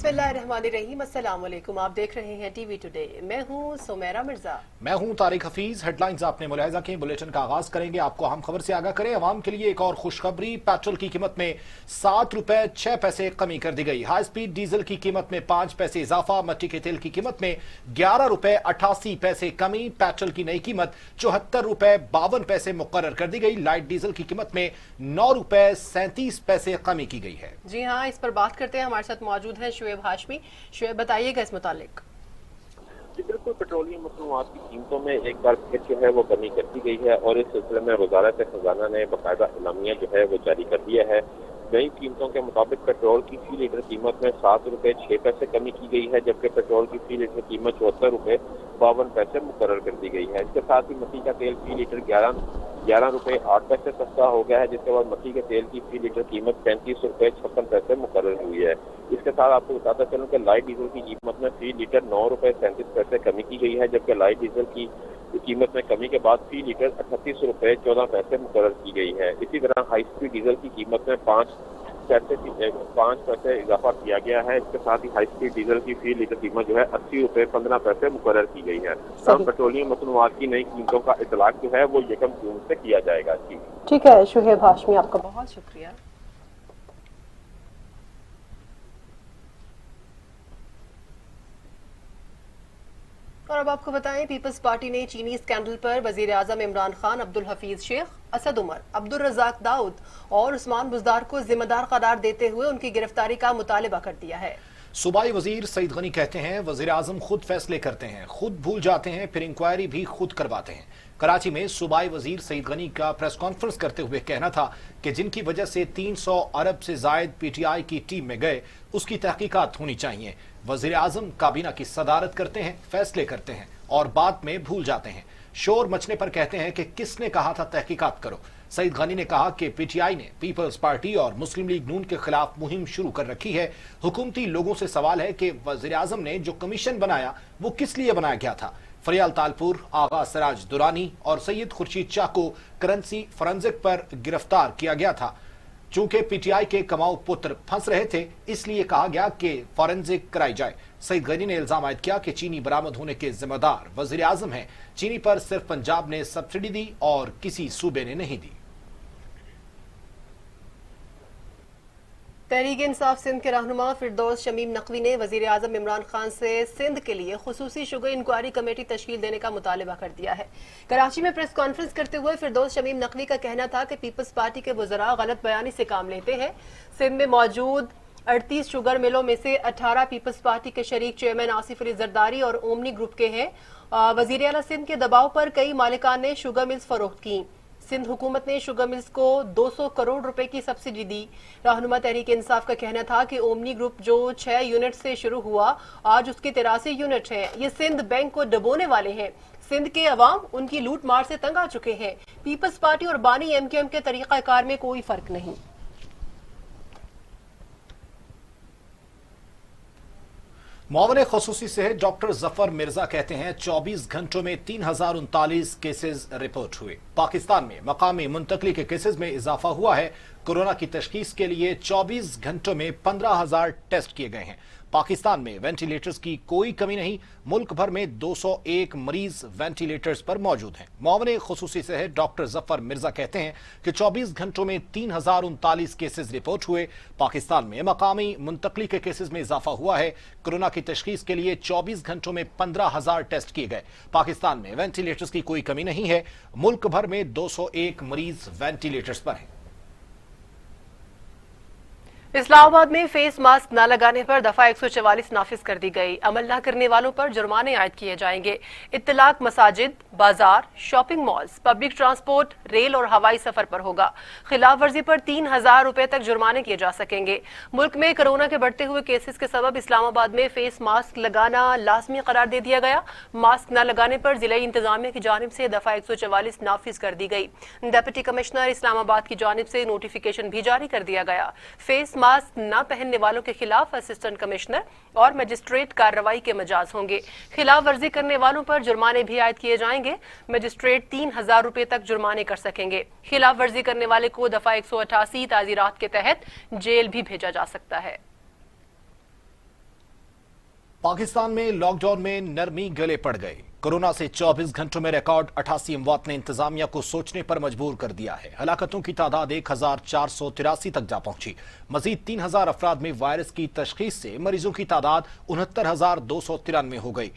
बिस्मिल्लाहिर्रहमानिर्रहीम। अस्सलाम वालेकुम। आप देख रहे हैं टीवी टुडे। मैं हूं सुमेरा मिर्जा। मैं हूं तारिक हफीज। हेडलाइंस आपने मुलाहिजा की। बुलेटिन का आगाज करेंगे। आपको अहम खबर से आगाह करें। अवाम के लिए एक और खुशखबरी। पेट्रोल की कीमत में 7 रुपए 6 पैसे कमी कर दी गई। हाई स्पीड डीजल की कीमत में 5 पैसे इजाफा। मट्टी के तेल की कीमत में 11 रुपए 88 पैसे कमी। पेट्रोल की नई कीमत 74 रुपए 52 पैसे मुकर्रर कर दी गई। लाइट डीजल की कीमत में 9 रुपए 37 पैसे कमी की गई है। जी हाँ, इस पर बात करते हैं। हमारे साथ मौजूद है शुएब हाशमी। शुएब, बताइएगा इस मुतालिक। जी बिल्कुल, पेट्रोलियम मसनूआत की कीमतों में एक बार फिर जो है वो कमी कर दी गई है और इस सिलसिले में वजारत खजाना ने बाकायदा इलामिया जो है वो जारी कर दिया है। नई कीमतों के मुताबिक पेट्रोल की फी लीटर कीमत में 7 रुपए 6 पैसे कमी की गई है, जबकि पेट्रोल की फी लीटर कीमत 74 रुपए 52 पैसे मुकर्रर कर दी गई है। इसके साथ ही मट्टी का तेल फी लीटर 11 रुपए 8 पैसे सस्ता हो गया है, जिसके बाद मट्टी के तेल की फी लीटर कीमत 35 रुपए 56 पैसे मुकर्रर हुई है। इसके साथ आपको बताता चलूं कि लाइट डीजल की कीमत में फी लीटर 9 रुपए 37 पैसे कमी की गई है, जबकि लाइट डीजल की कीमत में कमी के बाद फी लीटर 38 रुपए 14 पैसे मुकर्रर की गई है। इसी तरह हाई स्पीड डीजल की कीमत में 5 पैसे इजाफा किया गया है। इसके साथ ही हाई स्पीड डीजल की फी लीटर कीमत जो है 80 रुपए 15 पैसे मुकर्रर की गई है। तमाम पेट्रोलियम मसनूआत की नई कीमतों का इतलाक जो है वो 1 जून से किया जाएगा। जी ठीक है शुएब हाशमी, आपका बहुत शुक्रिया। और अब आपको बताएं, पीपल्स पार्टी ने चीनी स्कैंडल पर वजीर आजम इमरान खान, अब्दुल हफीज शेख, असद उमर, अब्दुल रजाक दाऊद और उस्मान बुजदार को जिम्मेदार करार देते हुए उनकी गिरफ्तारी का मुतालबा कर दिया है। सूबाई वजीर सईद गनी कहते हैं, वजीर आजम खुद फैसले करते हैं, खुद भूल जाते हैं, फिर इंक्वायरी भी खुद करवाते हैं। कराची में सूबाई वजीर सईद गनी का प्रेस कॉन्फ्रेंस करते हुए कहना था कि जिनकी वजह से 300 अरब से जायद पीटीआई की टीम में गए, उसकी तहकीकात होनी चाहिए। वजीर आजम काबीना की सदारत करते हैं, फैसले करते हैं और बाद में भूल जाते हैं। शोर मचने पर कहते हैं कि किसने कहा था तहकीकात करो। सईद गनी ने कहा कि पीटीआई ने पीपल्स पार्टी और मुस्लिम लीग नून के खिलाफ मुहिम शुरू कर रखी है। हुकूमती लोगों से सवाल है कि वजीर आजम ने जो कमीशन बनाया वो किस लिए बनाया गया था। फरियाल तालपुर, आगा सराज दुरानी और सैयद खुर्शीद शाह को करेंसी फॉरेंसिक पर गिरफ्तार किया गया था। चूंकि पीटीआई के कमाऊ पुत्र फंस रहे थे, इसलिए कहा गया कि फॉरेंसिक कराई जाए। सईद गनी ने इल्जाम आयद किया कि चीनी बरामद होने के जिम्मेदार वजीर आजम हैं। चीनी पर सिर्फ पंजाब ने सब्सिडी दी और किसी सूबे ने नहीं दी। तहरीक इंसाफ सिंध के रहनुमा फिरदौस शमीम नकवी ने वजीर आजम इमरान खान से सिंध के लिए खुसूसी शुगर इंक्वायरी कमेटी तश्कील देने का मुतालबा कर दिया है। कराची में प्रेस कॉन्फ्रेंस करते हुए फिरदौस शमीम नकवी का कहना था कि पीपल्स पार्टी के वज़रा गलत बयानी से काम लेते हैं। सिंध में मौजूद 38 शुगर मिलों में से 18 पीपल्स पार्टी के शरीक चेयरमैन आसिफ अली जरदारी और ओमनी ग्रुप के हैं। वजीर आला सिंध के दबाव पर कई मालिकान ने शुगर मिल्स फरोख्त की। सिंध हुकूमत ने शुगर मिल्स को 200 करोड़ रुपए की सब्सिडी दी। रहनुमा तहरीक इंसाफ का कहना था कि ओमनी ग्रुप जो 6 यूनिट से शुरू हुआ, आज उसके 83 यूनिट हैं। ये सिंध बैंक को डबोने वाले हैं। सिंध के अवाम उनकी लूट मार से तंग आ चुके हैं। पीपल्स पार्टी और बानी एमकेएम के तरीकाकार में कोई फर्क नहीं। मुआविन खसूसी से डॉक्टर जफर मिर्जा कहते हैं, 24 घंटों में 3039 केसेस रिपोर्ट हुए। पाकिस्तान में मकामी मुंतकली के केसेस में इजाफा हुआ है। कोरोना की तशखीस के लिए 24 घंटों में 15,000 टेस्ट किए गए हैं। पाकिस्तान में वेंटिलेटर्स की कोई कमी नहीं। मुल्क भर में 201 मरीज वेंटिलेटर्स पर मौजूद हैं। मुआविन खसूसी से डॉक्टर जफर मिर्जा कहते हैं कि 24 घंटों में 3039 केसेस रिपोर्ट हुए। पाकिस्तान में मकामी मुंतकली के केसेस में इजाफा हुआ है। कोरोना की तशखीस के लिए 24 घंटों में 15,000 टेस्ट किए गए। पाकिस्तान में वेंटिलेटर्स की कोई कमी नहीं है। मुल्क भर में 201 मरीज वेंटिलेटर्स पर हैं। इस्लामाबाद में फेस मास्क न लगाने पर दफा 144 नाफिज कर दी गई। अमल न करने वालों पर जुर्माने आयद किए जाएंगे। इत्तलाक मसाजिद, बाजार, shopping malls, public transport, rail और हवाई सफर पर होगा। खिलाफ वर्जी पर 3,000 रुपए तक जुर्माने किए जा सकेंगे। मुल्क में कोरोना के बढ़ते हुए केसेस के सबब इस्लामाबाद में फेस मास्क लगाना लाजमी करार दे दिया गया। मास्क न लगाने पर जिला इंतजामिया की जानिब से दफा 144 नाफिज कर दी गई। डिप्टी कमिश्नर इस्लामाबाद की जानिब से नोटिफिकेशन भी जारी कर दिया गया। फेस मास्क न पहनने वालों के खिलाफ असिस्टेंट कमिश्नर और मजिस्ट्रेट कार्रवाई के मजाज होंगे। खिलाफ वर्जी करने वालों पर जुर्माने भी आयद किए जाएंगे। मजिस्ट्रेट 3,000 रुपए तक जुर्माने कर सकेंगे। खिलाफ वर्जी करने वाले को दफा 188 ताजीरात के तहत जेल भी भेजा जा सकता है। पाकिस्तान में लॉकडाउन में नरमी गले पड़ गई। कोरोना से 24 घंटों में रिकॉर्ड 88 अमवात ने इंतजामिया को सोचने पर मजबूर कर दिया है। हलाकतों की तादाद 1483 तक जा पहुंची। मजीद 3000 अफराद में वायरस की तशखीस से मरीजों की तादाद 69,293 हो गई।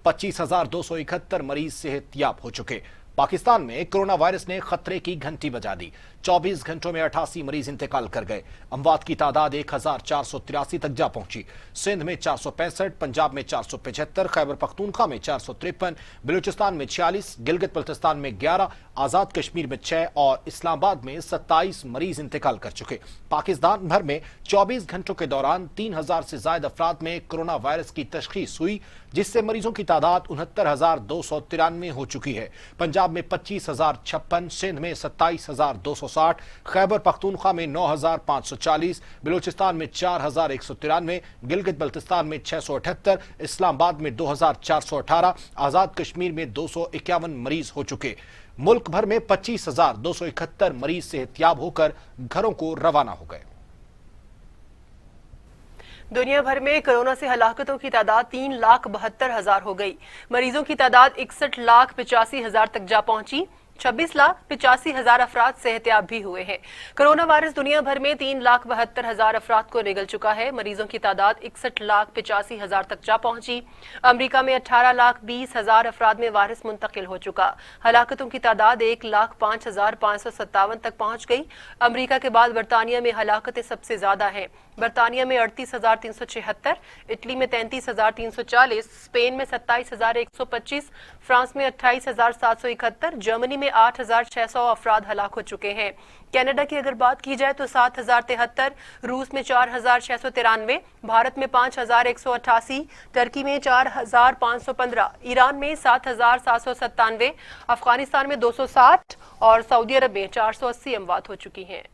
25,271 मरीज सेहतयाब हो चुके। पाकिस्तान में कोरोना वायरस ने खतरे की घंटी बजा दी। 24 घंटों में 88 मरीज इंतकाल कर गए। अमवात की तादाद 1483 तक जा पहुंची। सिंध में 465, पंजाब में 475, खैबर पख्तूनख्वा में 453, बलूचिस्तान में 46, गिलगित बल्तिस्तान में 11, आजाद कश्मीर में 6 और इस्लामाबाद में 27 मरीज इंतकाल कर चुके। पाकिस्तान भर में 24 घंटों के दौरान 3000 से ज्यादा अफराद में कोरोना वायरस की तशखीस हुई, जिससे मरीजों की तादाद 69,293 हो चुकी है। पंजाब में 25,056, सिंध में 27,260, खैबर पख्तूनख्वा में 9,540, बलूचिस्तान में 4,193, गिलगित बल्तिस्तान में 678, इस्लामाबाद में 2,418, आजाद कश्मीर में 251 मरीज हो चुके। मुल्क भर में 25,271 मरीज सेहतयाब होकर घरों को रवाना हो गए। दुनिया भर में कोरोना से हलाकतों की तादाद 3,72,000 हो गई। मरीजों की तादाद 61,85,000 तक जा पहुंची। 26,85,000 अफराद सेहतयाब भी हुए हैं। कोरोना वायरस दुनिया भर में 3,72,000 अफराद को निगल चुका है। मरीजों की तादाद 61,85,000 तक जा पहुंची। अमेरिका में 18,20,000 अफराद में वायरस मुंतकिल हो चुका। हलाकतों की तादाद 1,05,557 तक पहुंच गई। अमेरिका के बाद बरतानिया में हलाकतें सबसे ज्यादा हैं। बरतानिया में 38,376, इटली में 33,340, स्पेन में 27,125, फ्रांस में 28,771, जर्मनी में 8,600 अफराद हलाक हो चुके हैं। कनाडा की अगर बात की जाए तो 7,073, रूस में 4,693, भारत में 5,188, टर्की में 4,515, ईरान में 7,797, अफगानिस्तान में 260 और सऊदी अरब में 480 अमवात हो चुकी हैं।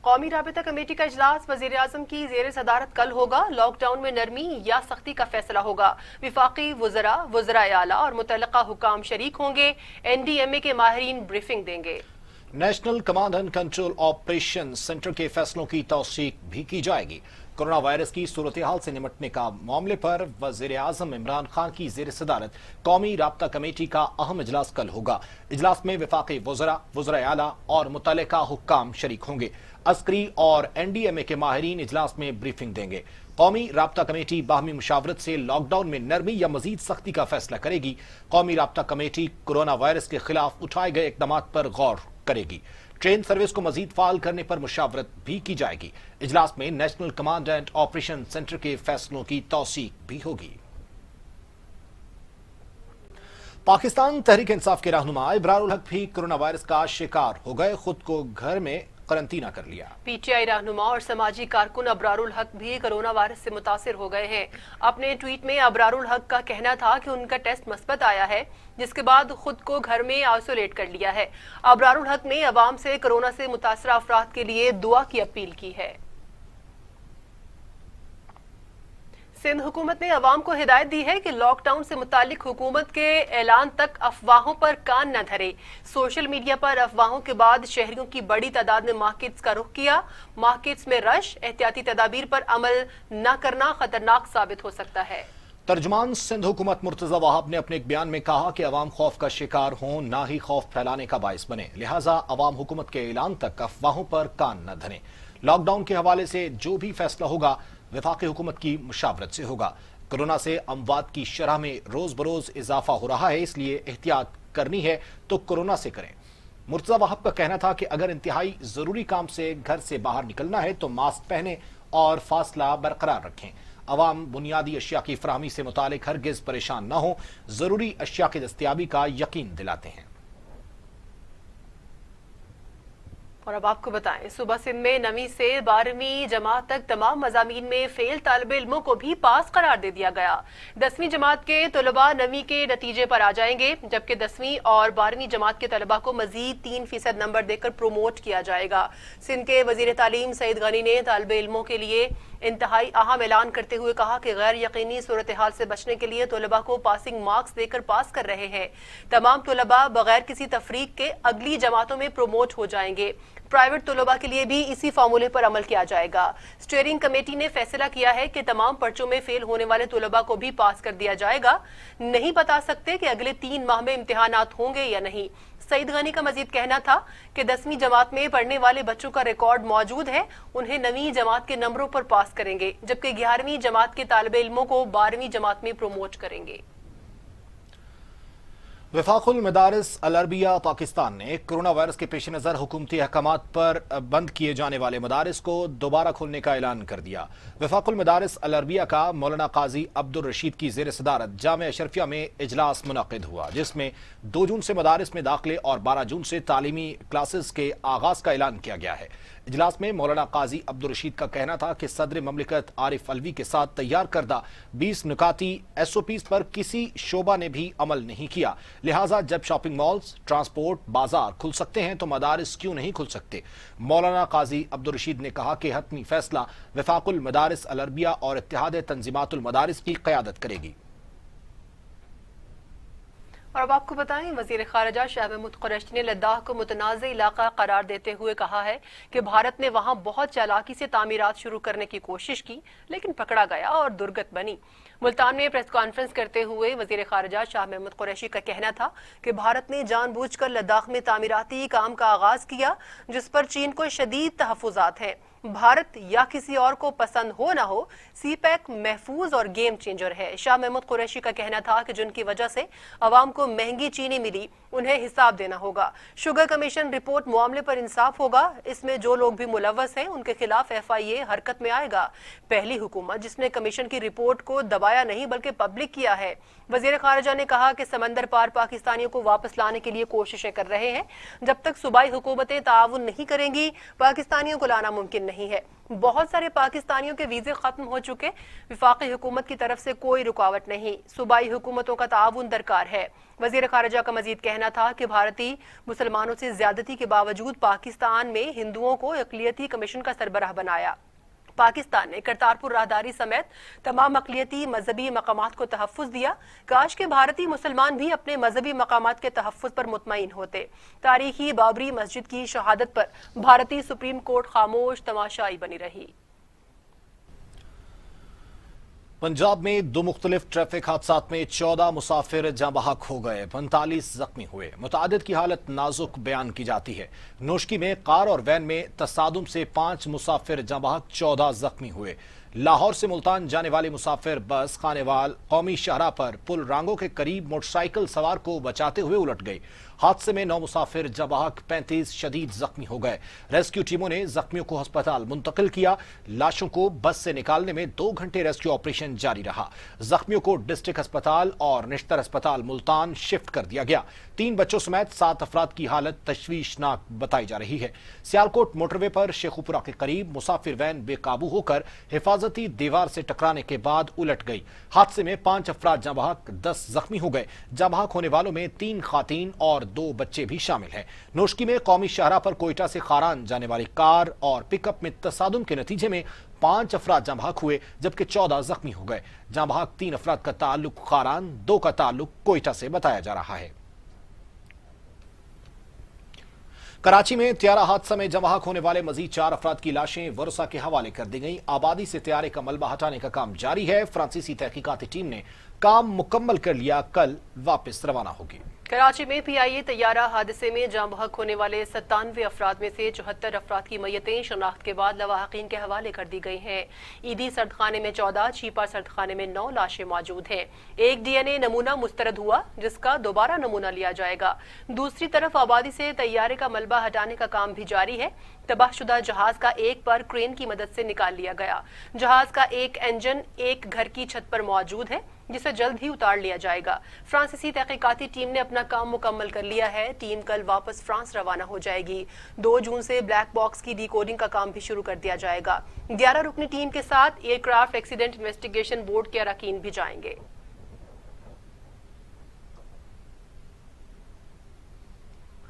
कौमी राबिता कमेटी का इजलास वजीर आजम की जेर सदारत कल होगा। लॉकडाउन में नरमी या सख्ती का फैसला होगा। विफाकी वुज़रा, वुज़राए आला और मुतल्लिका हुकाम शरीक होंगे। NDMA के माहिरीन ब्रीफिंग देंगे। National command and control operation centre के फैसलों की तौसीक भी की जाएगी। कोरोना वायरस की सूरत हाल से निपटने का मामले पर वजीर आजम इमरान खान की जेर सदारत कौमी राब्ता कमेटी का अहम इजलास कल होगा। इजलास में विफाकी वुज़रा, वुज़राए आला और मुतल्लिका हुक्काम शरीक होंगे। अस्करी और NDMA के माहिरीन इजलास में ब्रीफिंग देंगे। कौमी राब्ता कमेटी बाहमी मुशावरत से लॉकडाउन में नरमी या मजीद सख्ती का फैसला करेगी। कौमी राब्ता कमेटी कोरोना वायरस के खिलाफ उठाए गए इकदाम पर गौर करेगी। ट्रेन सर्विस को मजीद फाल करने पर मुशावरत भी की जाएगी। इजलास में national command and operation centre के फैसलों की तौसीक भी होगी। पाकिस्तान तहरीक इंसाफ के रहनुमा इब्रारुल हक भी कोरोना वायरस का शिकार हो गए। खुद को घर में करंटीना कर लिया। PTI रहनुमा और समाजी कारकुन अबरारुल हक भी कोरोना वायरस से मुतासिर हो गए हैं। अपने ट्वीट में अबरारुल हक का कहना था कि उनका टेस्ट मस्बत आया है, जिसके बाद खुद को घर में आइसोलेट कर लिया है। अबरारुल हक ने अवाम से कोरोना से मुतासरा अफराद के लिए दुआ की अपील की है। सिंध हुकूमत ने अवाम को हिदायत दी है कि लॉकडाउन से मुतालिक हुकूमत के ऐलान तक अफवाहों पर कान न धरे। सोशल मीडिया पर अफवाहों के बाद शहरियों की बड़ी तादाद ने मार्केट्स का रुख किया। मार्केट्स में रश, एहतियाती तदाबीर पर अमल न करना खतरनाक साबित हो सकता है। तर्जुमान सिंध हुकूमत मुर्तजा वहाब ने अपने एक बयान में कहा कि अवाम खौफ का शिकार हों, ना ही खौफ फैलाने का बाइस बने। लिहाजा अवाम हुकूमत के ऐलान तक अफवाहों पर कान न धरें। लॉकडाउन के हवाले से जो भी फैसला होगा वफाकी हुकूमत की मुशावरत से होगा। कोरोना से अमवात की शरह में रोज बरोज इजाफा हो रहा है, इसलिए एहतियात करनी है तो कोरोना से करें। मुर्तजा वहाब का कहना था कि अगर इंतहाई जरूरी काम से घर से बाहर निकलना है तो मास्क पहने और फासला बरकरार रखें। अवाम बुनियादी अशिया की फराहमी से मुतालिक हरगिज परेशान न हो, जरूरी अशिया की दस्तयाबी का यकीन दिलाते हैं। और अब आपको बताएं, सुबह सिंध में 9वीं से 12वीं जमात तक तमाम मज़ामीन में फेल तालिबे इल्मों को भी पास करार दे दिया गया। 10वीं जमात के तलबा 9वीं के नतीजे पर आ जाएंगे, जबकि 10वीं और 12वीं जमात के तलबा को मजीद 3% नंबर देकर प्रोमोट किया जाएगा। सिंध के वजीर तालीम सईद गनी ने तालिबे इल्मों के लिए इंतहाई अहम ऐलान करते हुए कहा कि गैर यकीनी सूरत हाल से बचने के लिए तलबा को पासिंग मार्क्स देकर पास कर रहे हैं। तमाम तलबा बगैर किसी तफरीक के अगली जमातों में प्रोमोट हो जाएंगे। प्राइवेट तलबा के लिए भी इसी फार्मूले पर अमल किया जाएगा। स्टीयरिंग कमेटी ने फैसला किया है कि तमाम पर्चों में फेल होने वाले तलबा को भी पास कर दिया जाएगा। नहीं बता सकते कि अगले 3 माह में इम्तिहानात होंगे या नहीं। सईद गनी का मजीद कहना था कि 10वीं जमात में पढ़ने वाले बच्चों का रिकॉर्ड मौजूद है, उन्हें 9वीं जमात के नंबरों पर पास करेंगे, जबकि 11वीं जमात के तालिब इल्मों को 12वीं जमात में प्रोमोट करेंगे। वफाकुल मदारिस अल अरबिया पाकिस्तान ने कोरोना वायरस के पेश नज़र हुकूमती अहकामात पर बंद किए जाने वाले मदारिस को दोबारा खोलने का ऐलान कर दिया। वफाकुल मदारिस अल अरबिया का मौलाना काजी अब्दुल रशीद की जेर सदारत जामिया अशरफिया में इजलास मुनक़िद हुआ, जिसमें 2 जून से मदारिस में दाखिले और 12 जून से तालीमी क्लासेस के आगाज का ऐलान किया गया है। इजलास में मौलाना काजी अब्दुल रशीद का कहना था कि सदर ममलिकत आरिफ अलवी के साथ तैयार करदा 20 नुकाती SOPs पर किसी शोबा ने भी अमल नहीं किया, लिहाजा जब शॉपिंग मॉल्स, ट्रांसपोर्ट, बाजार खुल सकते हैं तो मदारिस क्यों नहीं खुल सकते। मौलाना काजी अब्दुल रशीद ने कहा कि हतमी फैसला वफाकुल मदारिस अल अरबिया और इत्तेहाद तंजीमातुल मदारिस की क़यादत करेगी। और अब आपको बताएं, वजीर खारजा शाह महमूद कुरैशी ने लद्दाख को मुतनाज़ इलाका करार देते हुए कहा है कि भारत ने वहां बहुत चालाकी से तामीरात शुरू करने की कोशिश की, लेकिन पकड़ा गया और दुर्गत बनी। मुल्तान में प्रेस कॉन्फ्रेंस करते हुए वजीर खारजा शाह महमूद कुरैशी का कहना था कि भारत ने जानबूझकर लद्दाख में तामीराती काम का आगाज किया, जिस पर चीन को शदीद तहफ़्फ़ुज़ात हैं। भारत या किसी और को पसंद हो ना हो, CPEC महफूज और गेम चेंजर है। शाह महमूद कुरैशी का कहना था कि जिनकी वजह से अवाम को महंगी चीनी मिली, उन्हें हिसाब देना होगा। शुगर कमीशन रिपोर्ट मामले पर इंसाफ होगा, इसमें जो लोग भी मुलव्वस हैं उनके खिलाफ FIA हरकत में आएगा। पहली हुकूमत जिसने कमीशन की रिपोर्ट को दबाया नहीं बल्कि पब्लिक किया है। वजीर खारजा ने कहा कि समंदर पार पाकिस्तानियों को वापस लाने के लिए कोशिशें कर रहे हैं। जब तक सूबाई हुकूमतें ताउन नहीं करेंगी, पाकिस्तानियों को लाना मुमकिन नहीं है। बहुत सारे पाकिस्तानियों के वीजे खत्म हो चुके, विफाकी हुकूमत की तरफ से कोई रुकावट नहीं। सूबाई हुकूमतों का ताउन दरकार है। वजीर खारजा का मजीद कहना था कि भारतीय मुसलमानों से ज्यादती के बावजूद पाकिस्तान में हिंदुओं को अक़लियती कमीशन का सरबराह बनाया। पाकिस्तान ने करतारपुर राहदारी समेत तमाम अक़लियती मजहबी मकामात को तहफ़्फ़ुज़ दिया। काश के भारतीय मुसलमान भी अपने मजहबी मकामात के तहफ़्फ़ुज़ पर मुतमईन होते। तारीखी बाबरी मस्जिद की शहादत पर भारतीय सुप्रीम कोर्ट खामोश तमाशाई बनी रही। पंजाब में 2 मुख्तलिफ ट्रैफिक हादसात में 14 मुसाफिर जाँ बहक हो गए, 45 जख्मी हुए। मुतादिद की हालत नाजुक बयान की जाती है। नोशकी में कार और वैन में तसादुम से 5 मुसाफिर जाँ बहक, 14 जख्मी हुए। लाहौर से मुल्तान जाने वाली मुसाफिर बस खानेवाल कौमी शाहराह पर पुल रांगों के करीब मोटरसाइकिल सवार को बचाते हुए उलट गई। हादसे में 9 मुसाफिर जाँ बहक, 35 शदीद जख्मी हो गए। रेस्क्यू टीमों ने जख्मियों को अस्पताल मुंतकिल किया। लाशों को बस से निकालने में 2 घंटे रेस्क्यू ऑपरेशन जारी रहा। जख्मियों को डिस्ट्रिक्ट अस्पताल और निश्तर अस्पताल मुल्तान शिफ्ट कर दिया गया। 3 बच्चों समेत 7 अफराद की हालत तशवीशनाक बताई जा रही है। सियालकोट मोटरवे पर शेखुपुरा के करीब मुसाफिर वैन बेकाबू होकर हिफाजती दीवार से टकराने के बाद उलट गई। हादसे में 5 अफराद जाँ बहक, 10 जख्मी हो गए। जाँ बहक होने वालों में 3 खातीन और 2 बच्चे भी शामिल हैं। नोशकी में कौमी शाहराह पर कोयटा से खारान जाने वाली कार और पिकअप में तसादुम के नतीजे में 5 अफराद जाँ बहक हुए, जबकि 14 जख्मी हो गए। जाँ बहक 3 अफराद का ताल्लुक खारान, 2 का ताल्लुक कोयटा से बताया जा रहा है। कराची में त्यारा हादसा में जाँ बहक होने वाले मजीद 4 अफराद की लाशें वर्षा के हवाले कर दी गई। आबादी से त्यारे का मलबा हटाने का काम जारी है। फ्रांसीसी तहकीकाती टीम ने काम मुकम्मल कर लिया, कल वापस रवाना होगी। कराची में PIA तैयारा हादसे में जाँ बहक होने वाले 97 अफराद में से 74 अफराद की मैयतें शनाख्त के बाद लवाहकीन के हवाले कर दी गई हैं। ईदी सर्दखाने में 14, चीपा सर्दखाने में 9 लाशें मौजूद हैं। एक DNA नमूना मुस्तरद हुआ, जिसका दोबारा नमूना लिया जाएगा। दूसरी तरफ आबादी से तैयारे का मलबा हटाने का काम भी जारी है। तबाहशुदा जहाज का एक पर क्रेन की मदद से निकाल लिया गया। जहाज का एक इंजन एक घर की छत पर मौजूद है, जिसे जल्द ही उतार लिया जाएगा। फ्रांसीसी तहकीकाती टीम ने अपना काम मुकम्मल कर लिया है। टीम कल वापस फ्रांस रवाना हो जाएगी। 2 जून से ब्लैक बॉक्स की डिकोडिंग का काम भी शुरू कर दिया जाएगा। 11 रुकनी टीम के साथ एयरक्राफ्ट एक्सीडेंट इन्वेस्टिगेशन बोर्ड के अरकान भी जाएंगे।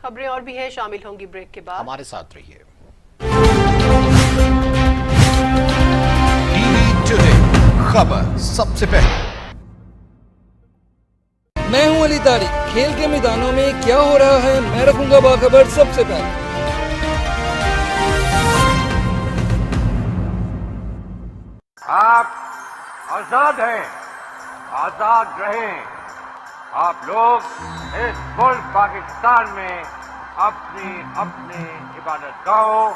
खबरें और भी हैं, शामिल होंगी ब्रेक के बाद। हमारे साथ रहिए। खबर सबसे पहले। मैं हूं अली तारिक। खेल के मैदानों में क्या हो रहा है मैं रखूंगा बाखबर सबसे पहले। आप आजाद हैं, आजाद रहें। आप लोग इस मुल्क पाकिस्तान में अपनी अपनी इबादत गाहों,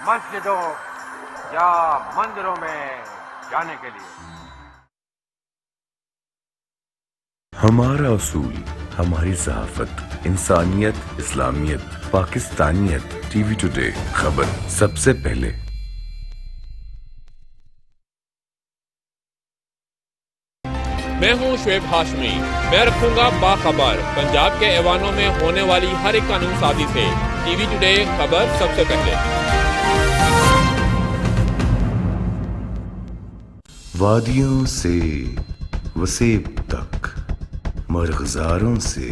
मस्जिदों या मंदिरों में जाने के लिए। हमारा असूल, हमारी सहाफत, इंसानियत, इस्लामियत, पाकिस्तानियत। टीवी टुडे खबर सबसे पहले। मैं हूं शुएब हाशमी। मैं रखूंगा बाखबर पंजाब के ऐवानों में होने वाली हर एक कानून साजी से। टीवी टुडे खबर सबसे पहले। वादियों से वसेब तक, मरग़ज़ारों से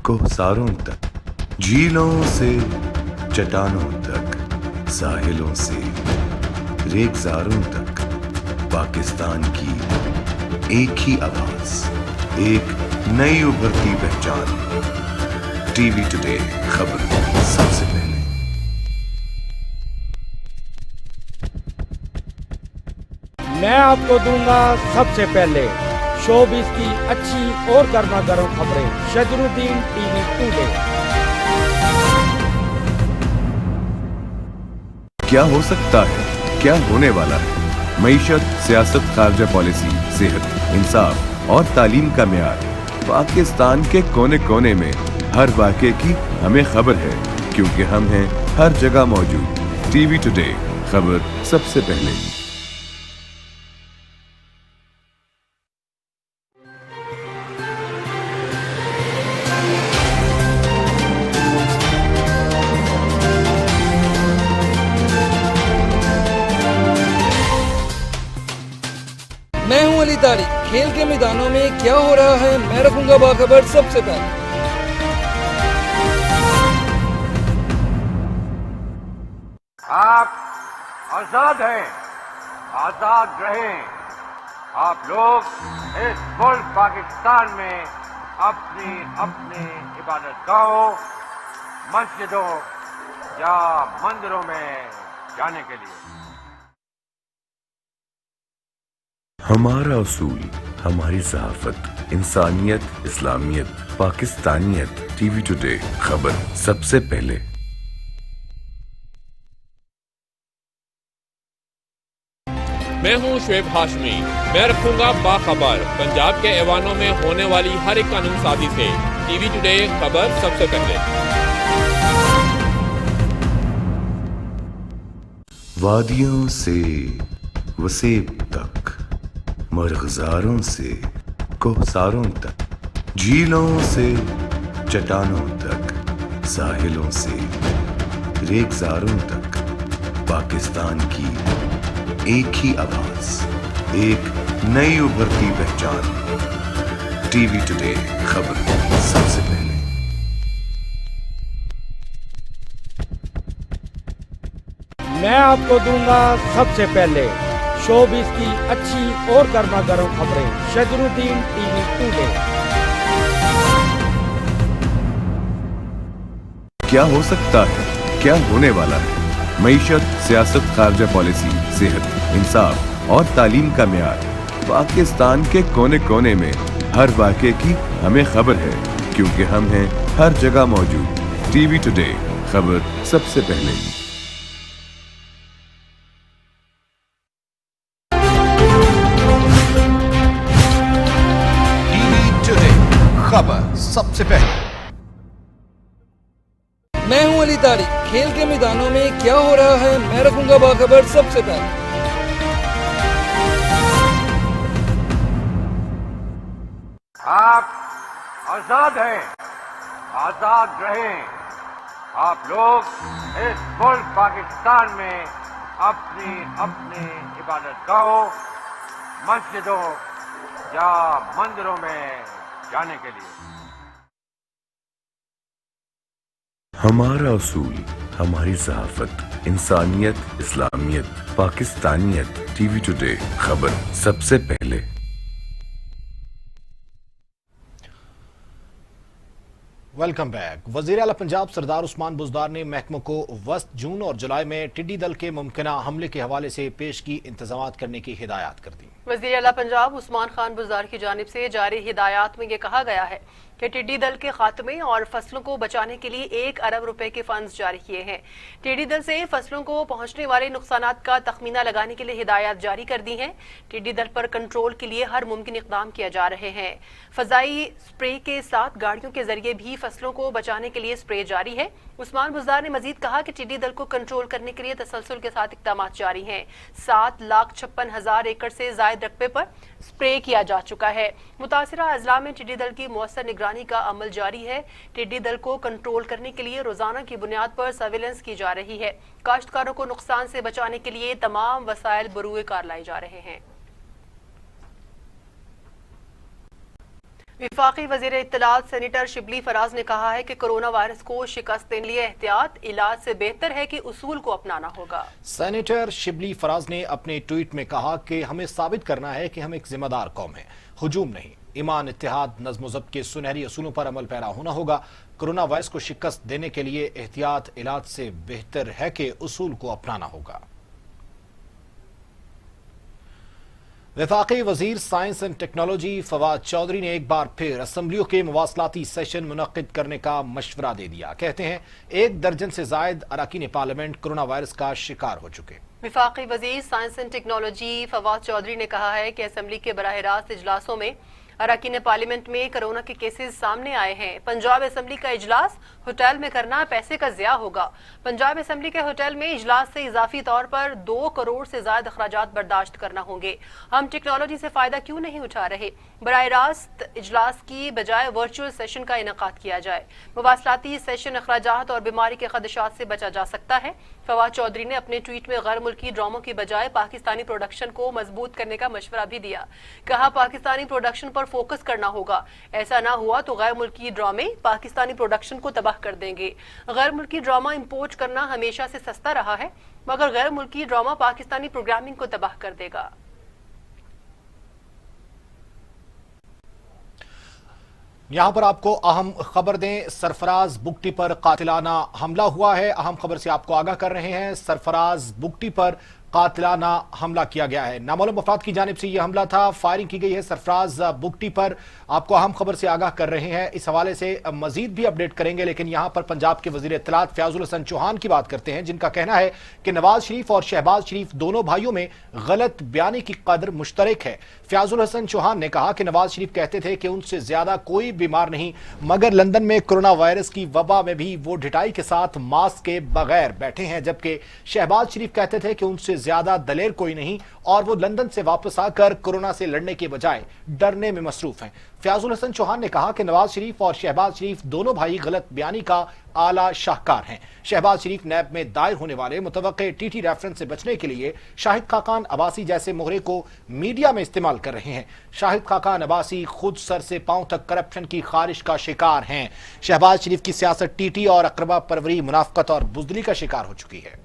कोहसारों तक, झीलों से चट्टानों तक, साहिलों से रेगिज़ारों तक, पाकिस्तान की एक ही आवाज, एक नई उभरती पहचान। टीवी टुडे खबर सबसे पहले। मैं आपको दूंगा सबसे पहले शोबिस की अच्छी और गर्मा गर्म खबरें। शजरुद्दीन टीवी टुडे। क्या हो सकता है, क्या होने वाला है? मईशत, सियासत, खारजा पॉलिसी, सेहत, इंसाफ और तालीम का मेयार। पाकिस्तान के कोने कोने में हर वाक़े की हमें खबर है, क्योंकि हम हैं हर जगह मौजूद। टीवी टुडे खबर सबसे पहले। मैं हूं अली तारिक। खेल के मैदानों में क्या हो रहा है मैं रखूंगा बाखबर सबसे पहले। आप आजाद हैं, आजाद रहें। आप लोग इस मुल्क पाकिस्तान में अपनी अपनी इबादत गाहों, मस्जिदों या मंदिरों में जाने के लिए। हमारा असूल, हमारी सहाफत, इंसानियत, इस्लामियत, पाकिस्तानियत। टीवी टुडे खबर सबसे पहले। मैं हूं शुएब हाशमी। मैं रखूंगा बाखबर पंजाब के ऐवानों में होने वाली हर एक कानून साजी से। टीवी टुडे खबर सबसे पहले। वादियों से वसेब तक, मरग़ज़ारों से कोहसारों तक, झीलों से चट्टानों तक, साहिलों से रेगिज़ारों तक, पाकिस्तान की एक ही आवाज, एक नई उभरती पहचान। टीवी टुडे खबर सबसे पहले। मैं आपको दूंगा सबसे पहले शोबिस की अच्छी और गर्मा गर्म खबरें। शजरुद्दीन टीवी टुडे। क्या हो सकता है, क्या होने वाला है? मईशत, सियासत, खारजा पॉलिसी, सेहत, इंसाफ और तालीम का मेयार। पाकिस्तान के कोने कोने में हर वाक़े की हमें खबर है, क्योंकि हम हैं हर जगह मौजूद। टीवी टुडे खबर सबसे पहले। टीवी टुडे खबर सबसे पहले। मैं हूं अली तारिक। खेल के मैदानों में क्या हो रहा है मैं रखूंगा बाखबर सबसे पहले। आप आजाद हैं, आजाद रहें। आप लोग इस मुल्क पाकिस्तान में अपनी अपनी इबादत गाहों, मस्जिदों या मंदिरों में जाने के लिए। हमारा असूल, हमारी सहाफत, इंसानियत, इस्लामियत, पाकिस्तानियत। टीवी टुडे, खबर सबसे पहले। Welcome back. वज़ीर आला पंजाब सरदार उस्मान बुज़दार ने महकमों को वस्त जून और जुलाई में टिड्डी दल के मुमकिना हमले के हवाले से पेशगी इंतजामात करने की हिदायत कर दी। वज़ीर आला पंजाब उस्मान खान बुज़दार की जानिब से जारी हिदायत में ये कहा गया है कि टिड्डी दल के खात्मे और फसलों को बचाने के लिए 1 अरब रुपए के फंड्स जारी किए हैं। टिड्डी दल से फसलों को पहुंचने वाले नुकसानात का तखमीना लगाने के लिए हिदायत जारी कर दी हैं। टिड्डी दल पर कंट्रोल के लिए हर मुमकिन इक़दाम किया जा रहे हैं। फजाई स्प्रे के साथ गाड़ियों के जरिए भी फसलों को बचाने के लिए स्प्रे जारी है। उस्मान बुज़दार ने मजीद कहा कि टिड्डी दल को कंट्रोल करने के लिए तसलसल के साथ इक़दाम जारी हैं। 7,56,000 एकड़ से जायद रकबे पर स्प्रे किया जा चुका है। मुतासिरा अजला में टिड्डी दल की मौसर निगरानी का अमल जारी है। टिड्डी दल को कंट्रोल करने के लिए रोजाना की बुनियाद पर सर्विलेंस की जा रही है। काश्तकारों को नुकसान से बचाने के लिए तमाम वसाइल बरूए कार लाए जा रहे हैं। विफाकी वजीर इत्तलात सेनेटर शिबली फराज ने कहा है कि कोरोना वायरस को शिकस्त देने के लिए एहतियात इलाज से बेहतर है कि उसूल को अपनाना होगा। सेनेटर शिबली फराज ने अपने ट्वीट में कहा कि हमें साबित करना है कि हम एक जिम्मेदार कौम हैं, हुजूम नहीं। ईमान, इत्तेहाद, नज़्म ज़ब्त के सुनहरी असूलों पर अमल पैरा होना होगा। कोरोना वायरस को शिकस्त देने के लिए एहतियात इलाज से बेहतर है कि उसूल को अपनाना होगा। वफाकी वजीर science and technology Fawad Chaudhry ने एक बार फिर असम्बलियों के मवासलाती सेशन मुनक्किद करने का मशवरा दे दिया। कहते हैं 1 दर्जन से जायद अरकान पार्लियामेंट कोरोना वायरस का शिकार हो चुके। वफाकी वजीर science and technology Fawad Chaudhry ने कहा है कि असम्बली के बराह रास्त इजलासों में अरकान पार्लियामेंट में कोरोना के केसेस सामने आए हैं। पंजाब असम्बली का इजलास होटल में करना पैसे का ज़िया होगा। पंजाब असम्बली के होटल में इजलास से इजाफी तौर पर 2 करोड़ से ज्यादा अखराजात बर्दाश्त करना होंगे। हम टेक्नोलॉजी से फायदा क्यों नहीं उठा रहे? बराह रास्त इजलास की बजाय वर्चुअल सेशन का इनेकाद किया जाए। मवासलाती सेशन अखराजात और बीमारी के खदशात से बचा जा सकता है। फवाद चौधरी ने अपने ट्वीट में गैर मुल्की ड्रामों की बजाय पाकिस्तानी प्रोडक्शन को मजबूत करने का मशवरा भी दिया। कहा पाकिस्तानी प्रोडक्शन पर फोकस करना होगा। ऐसा ना हुआ तो गैर मुल्की ड्रामे पाकिस्तानी प्रोडक्शन को तबाह कर देंगे। गैर मुल्की ड्रामा इंपोर्ट करना हमेशा से सस्ता रहा है, मगर गैर मुल्की ड्रामा पाकिस्तानी प्रोग्रामिंग को तबाह कर देगा। यहां पर आपको अहम खबर दें, सरफराज बुगटी पर कातिलाना हमला हुआ है। अहम खबर से आपको आगाह कर रहे हैं, सरफराज बुगटी पर कातिलाना हमला किया गया है। नामालूम अफराद की जानिब से यह हमला था, फायरिंग की गई है सरफराज बुगटी पर। आपको अहम खबर से आगाह कर रहे हैं। इस हवाले से मजीद भी अपडेट करेंगे, लेकिन यहां पर पंजाब के वजीर इत्तलात फयाजुल हसन चौहान की बात करते हैं, जिनका कहना है कि नवाज शरीफ और शहबाज शरीफ दोनों भाइयों में गलत बयानी की कदर मुश्तरक है। फयाजुल हसन चौहान ने कहा कि नवाज शरीफ कहते थे कि उनसे ज्यादा कोई बीमार नहीं, मगर लंदन में कोरोना वायरस की वबा में भी वो ढिठाई के साथ मास्क के बगैर बैठे हैं, जबकि शहबाज शरीफ कहते थे कि उनसे ज्यादा दलेर कोई नहीं और वो लंदन से वापस आकर कोरोना से लड़ने के बजाय डरने में मसरूफ हैं। फयाजुल हसन चौहान ने कहा कि नवाज शरीफ और शहबाज शरीफ दोनों भाई गलत बयानी का आला शाहकार हैं। शहबाज शरीफ नैब में दायर होने वाले मुतवक्के टीटी रेफरेंस से बचने के लिए शाहिद खाकान अब्बासी जैसे मोहरे को मीडिया में इस्तेमाल कर रहे हैं। शाहिद खाकान अब्बासी खुद सर से पांव तक करप्शन की खारिश का शिकार हैं। शहबाज शरीफ की सियासत टीटी और अकरबा परवरी, मुनाफकत और बुज़दिली का शिकार हो चुकी है।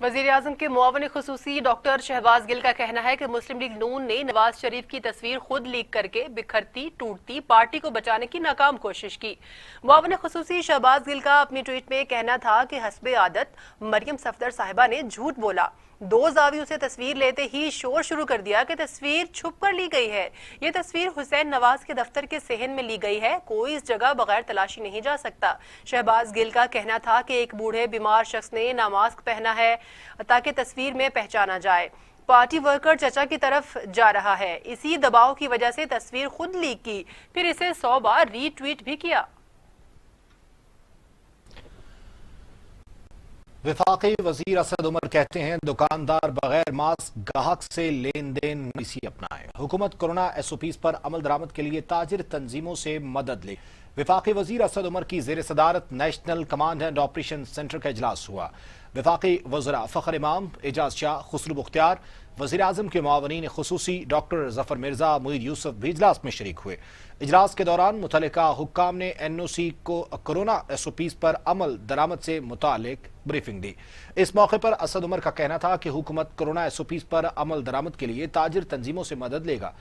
वज़ीर आज़म के मुआवन खुसूसी डॉक्टर शहबाज गिल का कहना है कि मुस्लिम लीग नून ने नवाज शरीफ की तस्वीर खुद लीक करके बिखरती टूटती पार्टी को बचाने की नाकाम कोशिश की। मुआवन खुसूसी शहबाज गिल का अपनी ट्वीट में कहना था कि हस्बे आदत मरियम सफदर साहिबा ने झूठ बोला। 2 जावियों से तस्वीर लेते ही शोर शुरू कर दिया कि तस्वीर छुप कर ली गई है। ये तस्वीर हुसैन नवाज के दफ्तर के सेहन में ली गई है, कोई इस जगह बगैर तलाशी नहीं जा सकता। शहबाज गिल का कहना था कि एक बूढ़े बीमार शख्स ने ना मास्क पहना है ताकि तस्वीर में पहचाना जाए। पार्टी वर्कर चचा की तरफ जा रहा है, इसी दबाव की वजह से तस्वीर खुद लीक की, फिर इसे 100 बार रीट्वीट भी किया। वफाकी वजीर असद उमर कहते हैं दुकानदार बगैर मास्क गाहक से लेन देन नहीं अपनाएं। हुकूमत कोरोना SOPs पर अमल दरामद के लिए ताजिर तंजीमों से मदद ले। वफाकी वजीर असद उमर की जेर सदारत national command and operation centre का इजलास हुआ। वफाकी वज़रा फ़खर इमाम, एजाज शाह, खुसरू मुख्तियार, वज़ीर आज़म के मुआवनीन खुसूसी डॉक्टर ज़फ़र मिर्ज़ा, मुईद यूसुफ भी इजलास में शरीक हुए। इजलास के दौरान मुतल्लिका हुक्काम ने NOC को कोरोना SOPs पर अमल दरामद से मुतालिक ब्रीफिंग दी। इस मौके पर असद उमर का कहना था कि हुकूमत कोरोना SOPs पर अमल दरामद के लिए ताजिर तंजीमों से मदद लेगा।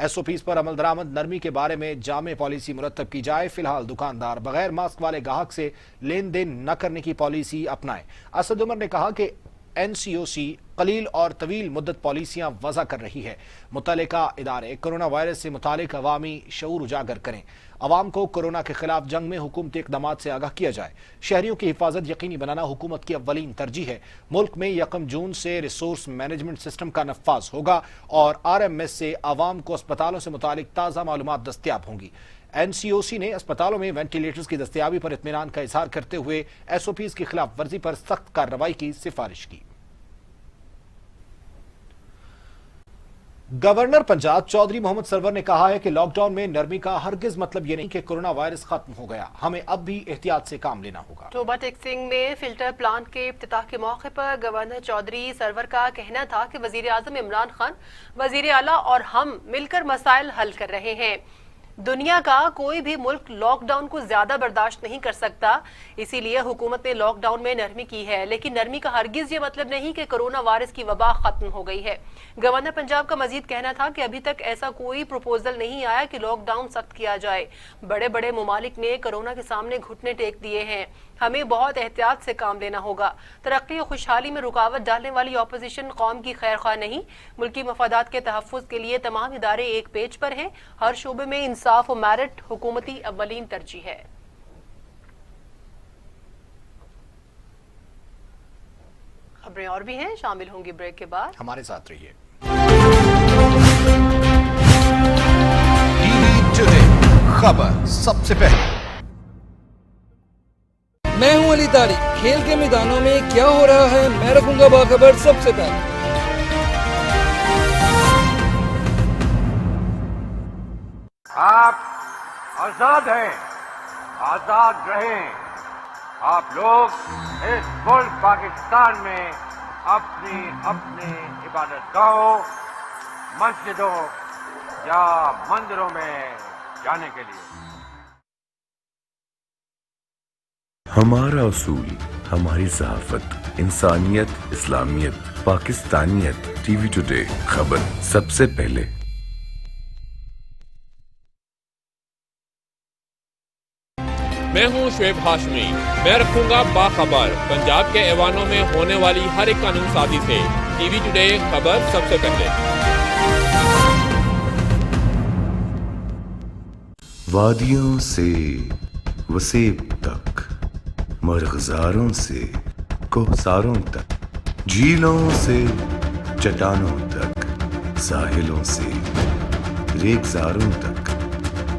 SOPs पर अमल दरामद नरमी के बारे में जामे पॉलिसी मुरतब की जाए। फिलहाल दुकानदार बगैर मास्क वाले गाहक से लेन देन न करने की पॉलिसी अपनाएं। असद उमर ने कहा कि NCOC कलील और तवील मुद्दत पॉलिसियां वज़ा कर रही है। मुतल्लिका इदारे कोरोना वायरस से मुतालिक अवामी शऊर उजागर करें। अवाम को कोरोना के खिलाफ जंग में हुकूमती इक़दामात से आगाह किया जाए। शहरियों की हिफाजत यकीनी बनाना हुकूमत की अव्वलीन तरजीह है। मुल्क में 1 जून से रिसोर्स मैनेजमेंट सिस्टम का नफाज होगा और RMS से अवाम को अस्पतालों से मुतालिक ताज़ा मालूमात दस्तियाब होंगी। NCOC ने अस्पतालों में वेंटिलेटर्स की दस्तयाबी पर इत्मीनान का इजहार करते हुए SOPs की खिलाफ वर्जी पर सख्त कार्रवाई की सिफारिश की। गवर्नर पंजाब चौधरी मोहम्मद सरवर ने कहा है कि लॉकडाउन में नरमी का हरगिज मतलब ये नहीं कि कोरोना वायरस खत्म हो गया, हमें अब भी एहतियात से काम लेना होगा। टोबा टेक्सिंग में फिल्टर प्लांट के इफ्तिताह के मौके पर गवर्नर चौधरी सरवर का कहना था कि वजीर आजम इमरान खान, वजीर आला और हम मिलकर मसाइल हल कर रहे हैं। दुनिया का कोई भी मुल्क लॉकडाउन को ज्यादा बर्दाश्त नहीं कर सकता, इसीलिए हुकूमत ने लॉकडाउन में नरमी की है, लेकिन नरमी का हरगिज ये मतलब नहीं कि कोरोना वायरस की वबा खत्म हो गई है। गवर्नर पंजाब का मजीद कहना था कि अभी तक ऐसा कोई प्रपोजल नहीं आया कि लॉकडाउन सख्त किया जाए। बड़े बड़े मुमालिक ने कोरोना के सामने घुटने टेक दिए हैं, हमें बहुत एहतियात से काम लेना होगा। तरक्की और खुशहाली में रुकावट डालने वाली ऑपोजिशन कौम की खैर ख्वाह नहीं, मुल्की मफादात के तहफ़्फ़ुज़ के लिए तमाम इदारे एक पेज पर हैं। हर शोबे में इंसाफ और मेरिट हुकूमती अव्वलीन तरजीह है। खबरें और भी हैं, शामिल होंगी ब्रेक के बाद, हमारे साथ रहिए। टीवी टुडे खबर सबसे पहले। मैं हूं अली तारिक। खेल के मैदानों में क्या हो रहा है, मैं रखूंगा बाखबर सबसे पहले। आप आजाद हैं, आजाद रहें। आप लोग इस मुल्क पाकिस्तान में अपनी अपनी इबादतगाहों, मस्जिदों या मंदिरों में जाने के लिए। हमारा असूल, हमारी सहाफत, इंसानियत, इस्लामियत, पाकिस्तानियत। टीवी टुडे खबर सबसे पहले। मैं हूं शुएब हाशमी, मैं रखूंगा बाखबर पंजाब के ऐवानों में होने वाली हर एक कानून साजी से। टीवी टुडे खबर सबसे पहले। वादियों से वसेब तक, मरग़ज़ारों से कोहसारों तक, झीलों से चट्टानों तक, साहिलों से रेगिस्तानों तक,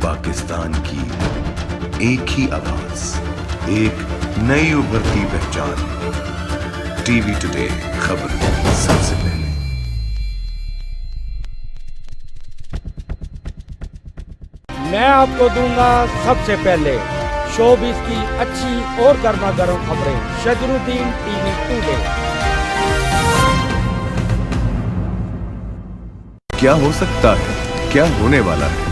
पाकिस्तान की एक ही आवाज, एक नई उभरती पहचान। टीवी टुडे खबर सबसे पहले। मैं आपको दूंगा सबसे पहले शोबिस की अच्छी और गर्मा गर्म खबरें। शजरुद्दीन टीवी टुडे। क्या हो सकता है, क्या होने वाला है,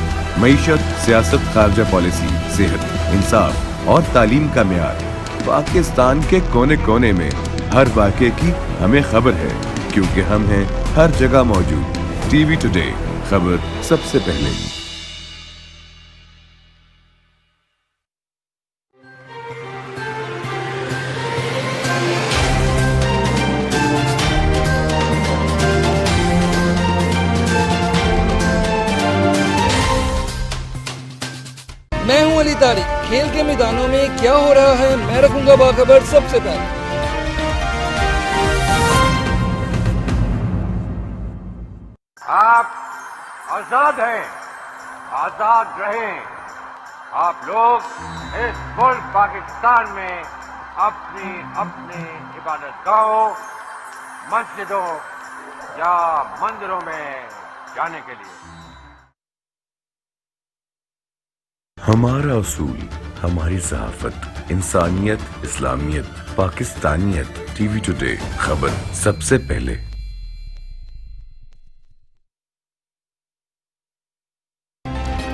मईशत, सियासत, खारजा पॉलिसी, सेहत, इंसाफ और तालीम का मेयार। पाकिस्तान के कोने कोने में हर वाक़े की हमें खबर है, क्योंकि हम हैं हर जगह मौजूद। टीवी टुडे खबर सबसे पहले। मैं हूं अली तारिक। खेल के मैदानों में क्या हो रहा है, मैं रखूंगा बाखबर सबसे पहले। आप आजाद हैं, आजाद रहें। आप लोग इस मुल्क पाकिस्तान में अपनी अपनी इबादतगाहों, मस्जिदों या मंदिरों में जाने के लिए। हमारा असूल, हमारी सहाफत, इंसानियत, इस्लामियत, पाकिस्तानियत टीवी टुडे खबर सबसे पहले।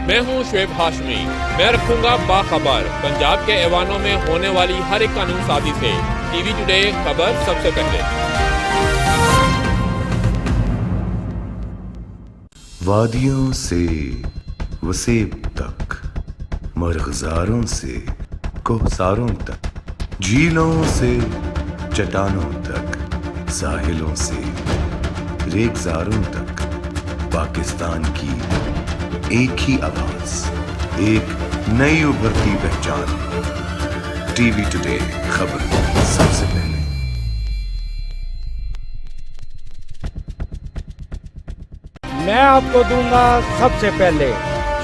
मैं हूं शुएब हाशमी। मैं रखूंगा बाखबर पंजाब के ऐवानों में होने वाली हर एक कानून साजी से। टीवी टुडे खबर सबसे पहले। वादियों से वसेब तक, मरग़ज़ारों से कोहसारों तक, झीलों से चट्टानों तक, साहिलों से रेगिस्तानों तक, पाकिस्तान की एक ही आवाज, एक नई उभरती पहचान। टीवी टुडे खबर सबसे पहले। मैं आपको दूंगा सबसे पहले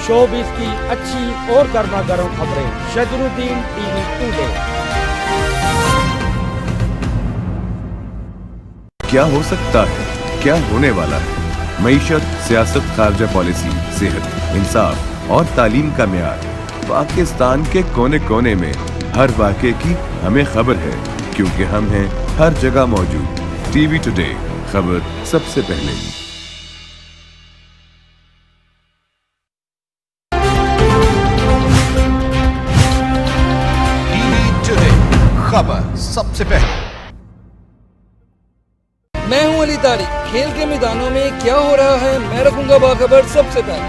शोबिस की अच्छी और गर्मा गर्म खबरें। शजरुद्दीन टीवी टुडे। क्या हो सकता है, क्या होने वाला है? मईशत, सियासत, खारजा पॉलिसी, सेहत, इंसाफ और तालीम का मेयार। पाकिस्तान के कोने कोने में हर वाक़े की हमें खबर है, क्योंकि हम हैं हर जगह मौजूद। टीवी टुडे खबर सबसे पहले। टीवी टुडे खबर सबसे पहले। मैं हूं अली तारिक। खेल के मैदानों में क्या हो रहा है, मैं रखूंगा बाखबर सबसे पहले।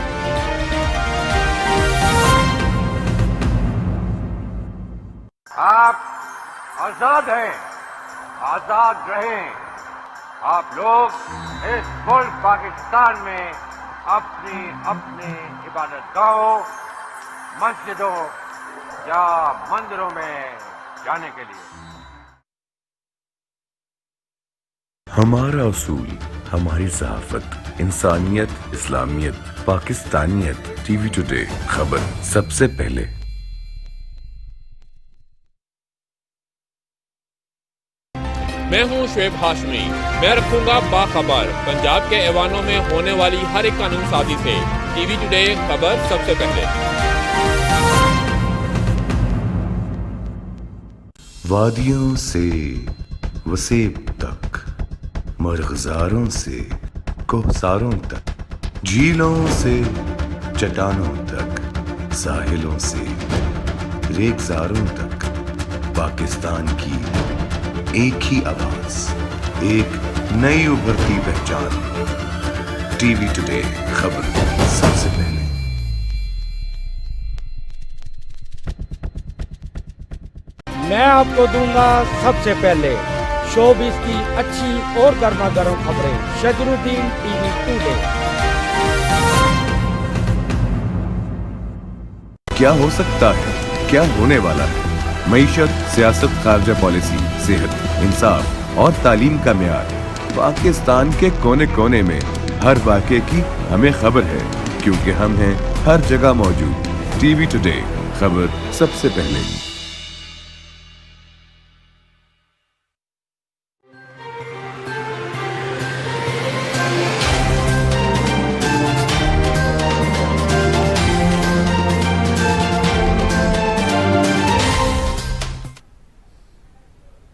आप आजाद हैं, आजाद रहें। आप लोग इस मुल्क पाकिस्तान में अपनी अपनी इबादतगाहों, मस्जिदों या मंदिरों में जाने के लिए। हमारा उसूल, हमारी ज़हाफ़त, इंसानियत, इस्लामियत, पाकिस्तानियत। टीवी टुडे खबर सबसे पहले। मैं हूं शुएब हाशमी। मैं रखूंगा बाखबर पंजाब के ऐवानों में होने वाली हर एक कानून साजी से। टीवी टुडे खबर सबसे पहले। वादियों से वसेब तक, मरग़ज़ारों से कोहसारों तक, झीलों से चट्टानों तक, साहिलों से रेगिस्तानों तक, पाकिस्तान की एक ही आवाज, एक नई उभरती पहचान। टीवी टुडे खबर सबसे पहले। मैं आपको दूंगा सबसे पहले शोबिस की अच्छी और गर्मा गर्म खबरें। शजरुद्दीन टीवी टुडे। क्या हो सकता है, क्या होने वाला है? मईशत, सियासत, खारजा पॉलिसी, सेहत, इंसाफ और तालीम का मेयार। पाकिस्तान के कोने कोने में हर वाक़े की हमें खबर है, क्योंकि हम हैं हर जगह मौजूद। टीवी टुडे खबर सबसे पहले।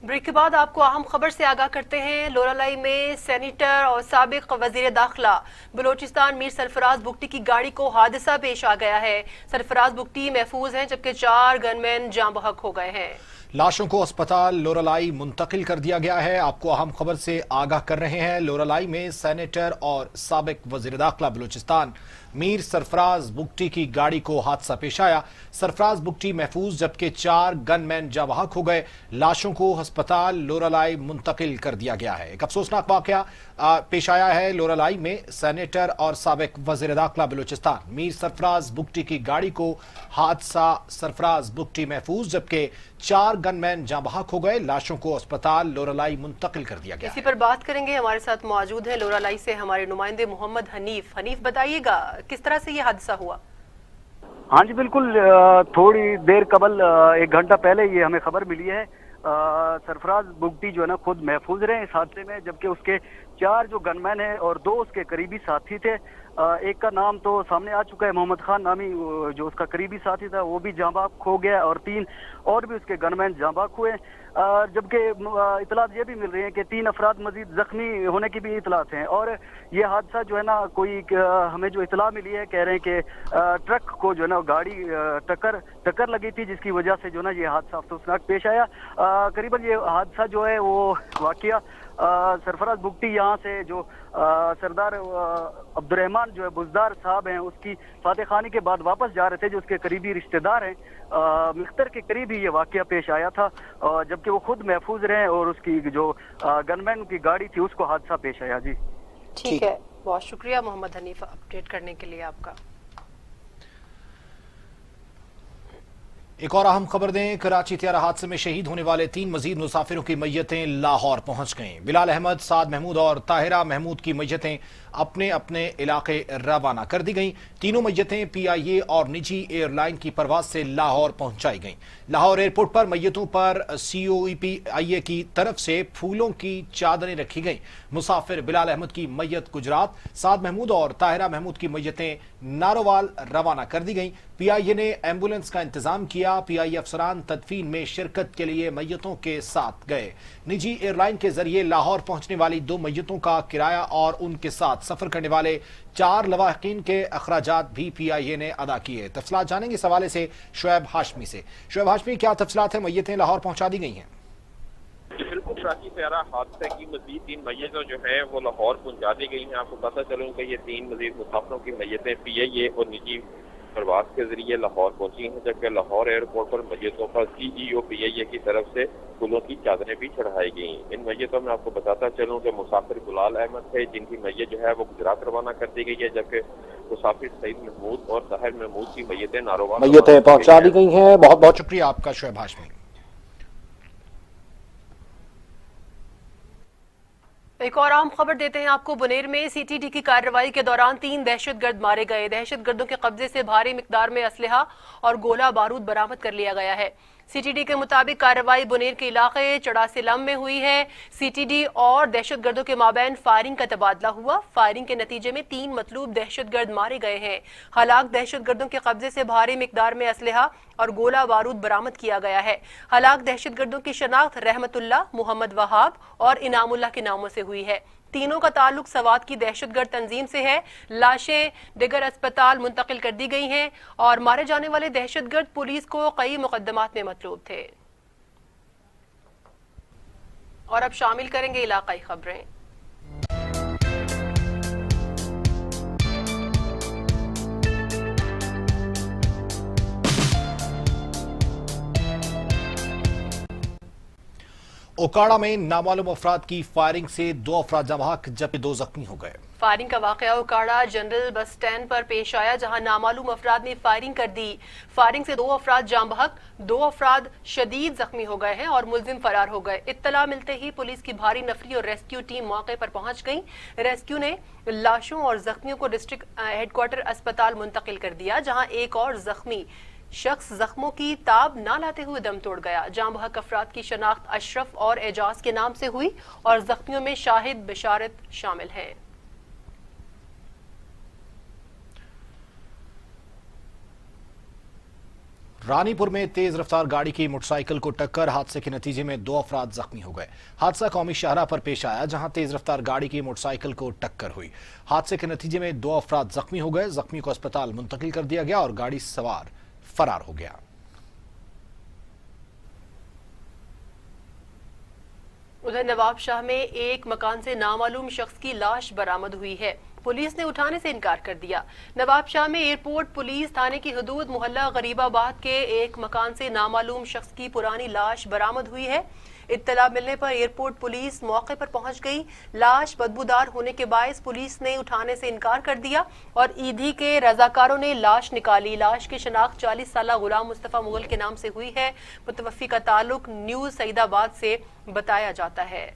ब्रेक के बाद आपको अहम खबर से आगाह करते हैं। लोरालाई में सेनेटर और साबिक वजीर दाखिला बलोचिस्तान मीर सरफराज बुगटी की गाड़ी को हादसा पेश आ गया है। सरफराज बुगटी महफूज हैं, जबकि 4 गनमैन जाँ बहक हो गए हैं। लाशों को अस्पताल लोरालाई मुंतकिल कर दिया गया है। आपको अहम खबर से आगाह कर रहे हैं। लोरालाई में सेनेटर और साबिक वजीर दाखिला बलूचिस्तान मीर सरफराज बुगटी की गाड़ी को हादसा पेश आया। सरफराज बुगटी महफूज, जबकि 4 गनमैन जाँ बहक हो गए। लाशों को अस्पताल लोरालाई मुंतकिल कर दिया गया है। एक अफसोसनाक वाकया पेश आया है लोरालाई में। सेनेटर और साबिक वजीर दाखिला बलूचिस्तान मीर सरफराज बुगटी की गाड़ी को हादसा, सरफराज बुगटी महफूज, जबकि 4 गनमैन जाँ बहक हो गए। लाशों को अस्पताल लोरालाई मुंतकिल कर दिया गया। इसी पर बात करेंगे। हमारे साथ मौजूद है लोरालाई से हमारे नुमाइंदे मोहम्मद हनीफ। हनीफ, बताइएगा किस तरह से ये हादसा हुआ? हाँ जी बिल्कुल, थोड़ी देर कबल 1 घंटा पहले ये हमें खबर मिली है। सरफराज बुगटी जो है ना खुद महफूज रहे इस हादसे में, जबकि उसके 4 जो गनमैन हैं और 2 उसके करीबी साथी थे ایک کا نام تو سامنے آ چکا ہے، محمد خان نامی جو اس کا قریبی ساتھی تھا وہ بھی جاں بحق ہو گیا اور 3 اور بھی اس کے گنمین جاں بحق ہوئے، جبکہ اطلاعات یہ بھی مل رہی ہیں کہ 3 افراد مزید زخمی ہونے کی بھی اطلاعات ہیں۔ اور یہ حادثہ جو ہے نا کوئی ہمیں جو اطلاع ملی ہے کہہ رہے ہیں کہ ٹرک کو جو ہے نا گاڑی ٹکر لگی تھی، جس کی وجہ سے جو ہے نا یہ حادثہ افسوسناک پیش آیا۔ قریباً یہ حادثہ جو ہے وہ واقعہ سرفراز بگٹی یہاں سے جو سردار عبد الرحمان جو ہے بزدار صاحب ہیں اس کی فاتح خانی کے بعد واپس جا رہے تھے، جو اس کے قریبی رشتہ دار ہیں مختر کے قریب ہی یہ واقعہ پیش آیا تھا، جبکہ وہ خود محفوظ رہے اور اس کی جو گنمین کی گاڑی تھی اس کو حادثہ پیش آیا۔ جی ٹھیک ہے، بہت شکریہ محمد حنیف اپڈیٹ کرنے کے لیے آپ کا۔ ایک اور اہم خبر دیں، کراچی طیارہ حادثے میں شہید ہونے والے 3 مزید مسافروں کی میتیں لاہور پہنچ گئیں۔ بلال احمد، سعد محمود اور طاہرہ محمود کی میتیں اپنے اپنے علاقے روانہ کر دی گئیں۔ تینوں میتیں PIA اور نجی ایئر لائن کی پرواز سے لاہور پہنچائی گئیں۔ لاہور ایئرپورٹ پر میتوں پر COPIA کی طرف سے پھولوں کی چادریں رکھی گئیں۔ مسافر بلال احمد کی میت گجرات، سعد محمود اور طاہرہ محمود کی میتیں ناروال روانہ کر دی گئیں۔ PIA نے ایمبولینس کا انتظام کیا۔ PIA افسران تدفین میں شرکت کے لیے میتوں کے ساتھ گئے۔ نجی ایئر لائن کے ذریعے لاہور پہنچنے والی 2 میتوں کا کرایہ اور ان کے ساتھ سفر کرنے والے 4 لواحقین کے اخراجات بھی PIA نے ادا کیے۔ تفصیلات جانیں گے اس حوالے سے شعیب ہاشمی سے۔ شعیب ہاشمی، کیا تفصیلات ہیں؟ میتیں لاہور پہنچا دی گئی ہیں؟ بالکل، کراچی طیارہ حادثے کی مزید 3 میتیں جو ہیں وہ لاہور پہنچا دی گئی ہیں۔ آپ کو پتہ چلوں کہ یہ 3 مزید مسافروں کی میتیں PIA اور نجی پرواز کے ذریعے لاہور پہنچی ہیں، جبکہ لاہور ایئرپورٹ پر میتوں پر CEO PIA کی طرف سے پھولوں کی چادریں بھی چڑھائی گئیں۔ ان میتوں میں آپ کو بتاتا چلوں کہ مسافر بلال احمد تھے جن کی میت جو ہے وہ گجرات روانہ کر دی گئی ہے، جبکہ مسافر سعید محمود اور طاہر محمود کی میتیں ناروال پہنچا دی گئی ہیں۔ بہت بہت شکریہ آپ کا شعیب ہاشمی۔ ایک اور اہم خبر دیتے ہیں آپ کو۔ بنیر میں CTD کی کارروائی کے دوران 3 دہشت گرد مارے گئے۔ دہشت گردوں کے قبضے سے بھاری مقدار میں اسلحہ اور گولہ بارود برآمد کر لیا گیا ہے۔ CTD کے مطابق کارروائی بنیر کے علاقے چڑاسلم میں ہوئی ہے۔ CTD اور دہشت گردوں کے مابین فائرنگ کا تبادلہ ہوا۔ فائرنگ کے نتیجے میں 3 مطلوب دہشت گرد مارے گئے ہیں۔ ہلاک دہشت گردوں کے قبضے سے بھاری مقدار میں اسلحہ اور گولہ بارود برآمد کیا گیا ہے۔ ہلاک دہشت گردوں کی شناخت رحمت اللہ، محمد وہاب اور انعام اللہ کے ناموں سے ہوئی ہے۔ تینوں کا تعلق سوات کی دہشت گرد تنظیم سے ہے۔ لاشیں دیگر اسپتال منتقل کر دی گئی ہیں اور مارے جانے والے دہشت گرد پولیس کو کئی مقدمات میں مطلوب تھے۔ اور اب شامل کریں گے علاقائی خبریں۔ اوکاڑا میں نامعلوم افراد کی فائرنگ سے 2 افراد جاں بحق جبکہ 2 زخمی ہو گئے۔ فائرنگ کا واقعہ اوکاڑا جنرل بس سٹینڈ پر پیش آیا، جہاں نامعلوم افراد نے فائرنگ کر دی۔ فائرنگ سے 2 افراد جاں بحق، 2 افراد شدید زخمی ہو گئے ہیں اور ملزم فرار ہو گئے۔ اطلاع ملتے ہی پولیس کی بھاری نفری اور ریسکیو ٹیم موقع پر پہنچ گئی۔ ریسکیو نے لاشوں اور زخمیوں کو ڈسٹرکٹ ہیڈ کوارٹر اسپتال منتقل کر دیا، جہاں ایک اور زخمی شخص زخموں کی تاب نہ لاتے ہوئے دم توڑ گیا۔ جاں بحق افراد کی شناخت اشرف اور اعجاز کے نام سے ہوئی اور زخمیوں میں شاہد بشارت شامل ہیں۔ رانی پور میں تیز رفتار گاڑی کی موٹر سائیکل کو ٹکر، حادثے کے نتیجے میں 2 افراد زخمی ہو گئے۔ حادثہ قومی شاہراہ پر پیش آیا، جہاں تیز رفتار گاڑی کی موٹر سائیکل کو ٹکر ہوئی۔ حادثے کے نتیجے میں 2 افراد زخمی ہو گئے۔ زخمی کو اسپتال منتقل کر دیا گیا اور گاڑی سوار فرار ہو گیا۔ ادھر نواب شاہ میں ایک مکان سے نامعلوم شخص کی لاش برآمد ہوئی ہے۔ پولیس نے اٹھانے سے انکار کر دیا۔ نواب شاہ میں ایئرپورٹ پولیس تھانے کی حدود محلہ غریب آباد کے ایک مکان سے نامعلوم شخص کی پرانی لاش برآمد ہوئی ہے۔ اطلاع ملنے پر ایئرپورٹ پولیس موقع پر پہنچ گئی۔ لاش بدبودار ہونے کے باعث پولیس نے اٹھانے سے انکار کر دیا اور ایدھی کے رضاکاروں نے لاش نکالی۔ لاش کی شناخت 40 سالہ غلام مصطفیٰ مغل کے نام سے ہوئی ہے۔ متوفی کا تعلق نیو سعید آباد سے بتایا جاتا ہے۔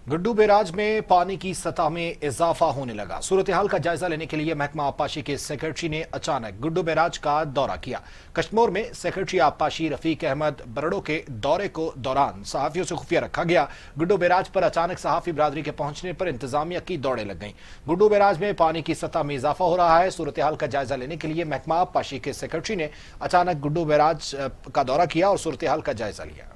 गुड्डू बैराज में पानी की सतह में इजाफा होने लगा। सूरत हाल का जायजा लेने के लिए महकमा आबपाशी के सेक्रेटरी ने अचानक गुड्डू बैराज का दौरा किया। कश्मीर में सेक्रेटरी आबपाशी रफीक अहमद बरड़ो के दौरे को दौरान सहाफियों से खुफिया रखा गया। गुड्डू बैराज पर अचानक सहाफी बिरादरी के पहुंचने पर इंतजामिया की दौड़ें लग गईं। गुड्डू बैराज में पानी की सतह में इजाफा हो रहा है। सूरत हाल का जायजा लेने के लिए महकमा आबपाशी के सेक्रेटरी ने अचानक गुड्डू बैराज का दौरा किया और सूरत हाल का जायजा लिया।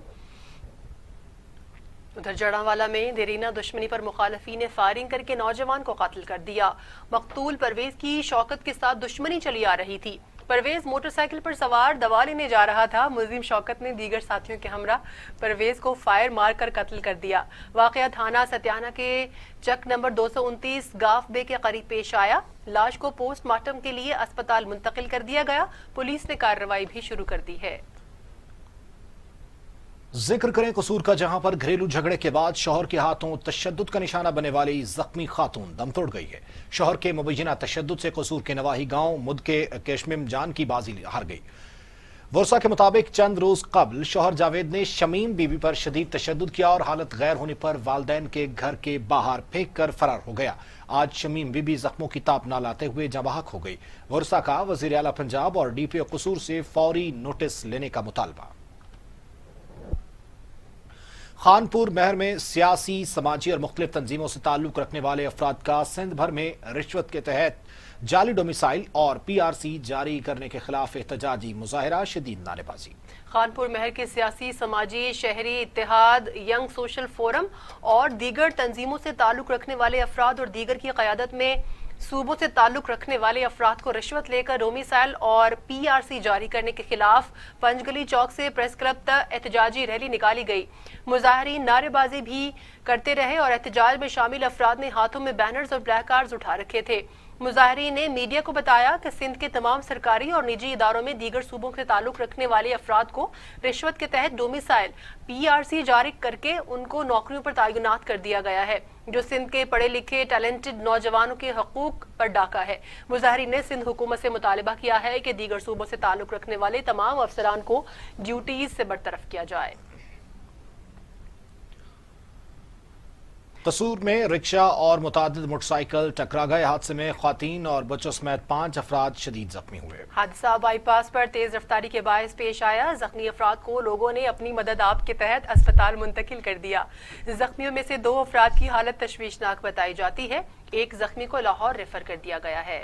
उधर जड़ावाला में देरीना दुश्मनी पर मुखालफी ने फायरिंग करके नौजवान को कातिल कर दिया। मकतूल परवेज की शौकत के साथ दुश्मनी चली आ रही थी। परवेज मोटरसाइकिल पर सवार दवा लेने जा रहा था। मुलजिम शौकत ने दीगर साथियों के हमरा परवेज को फायर मार कर कत्ल कर दिया। वाकया थाना सत्याना के चक नंबर 229 गाफ बे के करीब पेश आया। लाश को पोस्टमार्टम के लिए अस्पताल मुंतकिल कर दिया गया। पुलिस ने कार्रवाई भी शुरू कर दी है। जिक्र करें कसूर का, जहां पर घरेलू झगड़े के बाद शौहर के हाथों तशद्दुद का निशाना बनने वाली जख्मी खातून दम तोड़ गई है। शौहर के मुबैना तशद्दुद से कसूर के नवाही गांव मुद के केशमिम जान की बाजी हार गई। वर्षा के मुताबिक चंद रोज कबल शौहर जावेद ने शमीम बीबी पर शदीद तशद्दुद किया और हालत गैर होने पर वालदैन के घर के बाहर फेंक कर फरार हो गया। आज शमीम बीबी जख्मों की ताप न लाते हुए जवाहक हो गई। वर्षा का वजीर आला पंजाब और डीपीओ कसूर से फौरी नोटिस लेने का मुतालबा। खानपुर महर में सियासी, समाजी और मुख्तलिफ तंजीमों से ताल्लुक रखने वाले अफराद का सिंध भर में रिश्वत के तहत जाली डोमिसाइल और PRC जारी करने के खिलाफ एहतजाजी मुजाहरा, शदीद नारेबाजी। खानपुर महर के सियासी, समाजी, शहरी इत्तेहाद, यंग सोशल फोरम और दीगर तंजीमों से ताल्लुक रखने वाले अफराद और दीगर की क़यादत में सूबों से ताल्लुक रखने वाले अफराद को रिश्वत लेकर डोमिसाइल और PRC जारी करने के खिलाफ पंजगली चौक से प्रेस क्लब तक एहतजाजी रैली निकाली गई। मुजाहिरीन नारेबाजी भी करते रहे और एहतजाज में शामिल अफराद ने हाथों में बैनर्स और प्ले कार्ड्स उठा रखे थे। मुजाहिरीन ने मीडिया को बताया कि सिंध के तमाम सरकारी और निजी इदारों में दीगर सूबों से ताल्लुक रखने वाले अफराद को रिश्वत के तहत डोमिसाइल PRC जारी करके उनको नौकरियों पर तैनात कर दिया गया है, जो सिंध के पढ़े लिखे टैलेंटेड नौजवानों के हकूक पर डाका है। मुजाहिरीन ने सिंध हुकूमत से मुतालिबा किया है कि दीगर सूबों से ताल्लुक रखने वाले तमाम अफसरान को ड्यूटीज से बरतरफ किया जाए। कसूर में रिक्शा और मुतादिद मोटरसाइकिल टकरा गए। हादसे में ख्वातीन और बच्चों समेत 5 अफराद शदीद जख्मी हुए। हादसा बाईपास पर तेज रफ्तारी के बायस पेश आया। जख्मी अफराद को लोगों ने अपनी मदद आप के तहत अस्पताल मुंतकिल कर दिया। जख्मियों में से 2 अफराद की हालत तशवीशनाक बताई जाती है। एक जख्मी को लाहौर रेफर कर दिया गया है।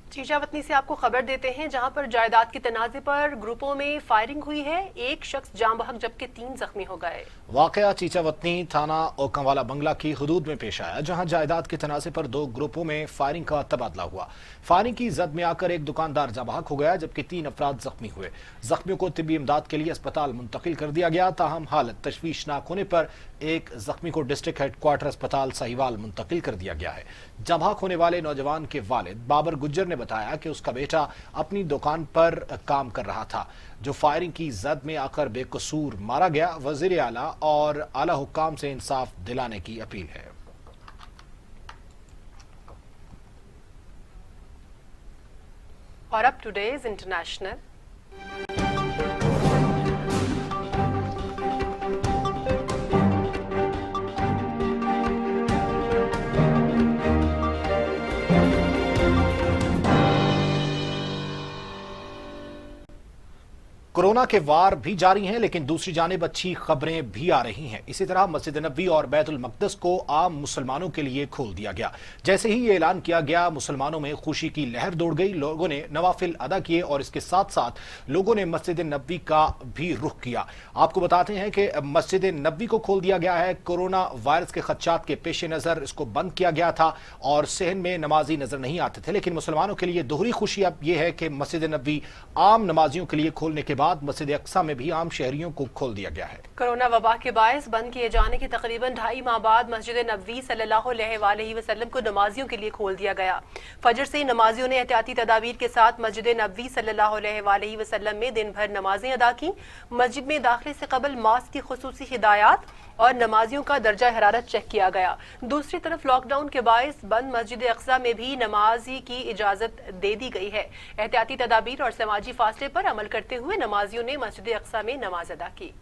चीचावतनी से आपको खबर देते हैं, जहां पर जायदाद के तनाजे पर ग्रुपों में फायरिंग हुई है। एक शख्स जान बहक जबकि 3 जख्मी हो गए। वाकया चीचावतनी थाना ओकमवाला बंगला की हुदूद में पेश आया, जहां जायदाद के तनाजे पर 2 ग्रुपों में फायरिंग का तबादला हुआ। फायरिंग की जद में आकर एक दुकानदार जान बहक हो गया, जबकि 3 अफराद जख्मी हुए। जख्मियों को तिब्बी इमदाद के लिए अस्पताल मुंतकिल कर दिया गया। ताहम हालत तशवीशनाक होने पर एक जख्मी को डिस्ट्रिक्ट हेडक्वार्टर अस्पताल साहिवाल मुंतकिल कर दिया गया है। जान बहक होने वाले नौजवान के वालिद बाबर गुज्जर ने बताया कि उसका बेटा अपनी दुकान पर काम कर रहा था, जो फायरिंग की जद में आकर बेकसूर मारा गया। वजीर आला और आला हुक्काम से इंसाफ दिलाने की अपील है। और अब टुडेज इंटरनेशनल। कोरोना के वार भी जारी हैं, लेकिन दूसरी जानिब अच्छी खबरें भी आ रही हैं। इसी तरह मस्जिद नबी और बैतुल मक़दस को आम मुसलमानों के लिए खोल दिया गया। जैसे ही ये ऐलान किया गया, मुसलमानों में खुशी की लहर दौड़ गई। लोगों ने नवाफिल अदा किए और इसके साथ साथ लोगों ने मस्जिद नबी का भी रुख किया। आपको बताते हैं कि मस्जिद नबी को खोल दिया गया है। कोरोना वायरस के खदशात के पेश नज़र इसको बंद किया गया था और सहन में नमाजी नजर नहीं आते थे, लेकिन मुसलमानों के लिए दोहरी खुशी अब यह है कि मस्जिद नबी आम नमाजियों के लिए खोलने के बाद मस्जिद अक्सा में भी आम शहरियों को खोल दिया गया है। कोरोना वबा के बायस बंद किए जाने के तकरीबन 2.5 माह बाद मस्जिद नबवी सल्लल्लाहु अलैहि वसल्लम को नमाजियों के लिए खोल दिया गया। फजर से नमाजियों ने एहतियाती तदाबीर के साथ मस्जिद नबवी सल्लल्लाहु अलैहि वसल्लम में दिन भर नमाजें अदा की। मस्जिद में दाखिले से कबल मास्क की खुसूसी हिदायत और नमाजियों का दर्जा हरारत चेक किया गया। दूसरी तरफ लॉकडाउन के बायस बंद मस्जिद अक्सा में भी नमाजी की इजाजत दे दी गई है। एहतियाती तदाबीर और समाजी फासले पर अमल करते हुए नमाजियों ने मस्जिद अक्सा में नमाज अदा की।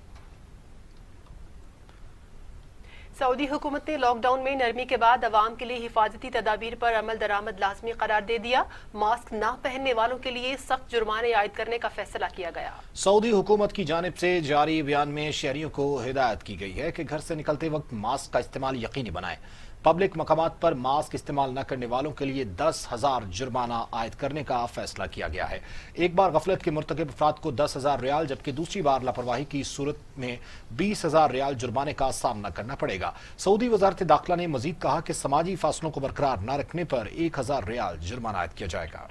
सऊदी हुकूमत ने लॉकडाउन में नरमी के बाद अवाम के लिए हिफाजती तदाबीर पर अमल दरामद लाजमी करार दे दिया। मास्क ना पहनने वालों के लिए सख्त जुर्माने आयद करने का फैसला किया गया। सऊदी हुकूमत की जानिब से जारी बयान में शहरियों को हिदायत की गई है कि घर से निकलते वक्त मास्क का इस्तेमाल यकीनी बनाएं। पब्लिक मकामात पर मास्क इस्तेमाल न करने वालों के लिए 10,000 जुर्माना आयद करने का फैसला किया गया है। एक बार गफलत के मुर्तकिब अफराद को 10,000 रियाल जबकि दूसरी बार लापरवाही की सूरत में 20,000 रियाल जुर्माने का सामना करना पड़ेगा। सऊदी वजारत दाखिला ने मजीद कहा कि समाजी फासलों को बरकरार न रखने पर 1,000 रियाल जुर्माना आयद किया जाएगा।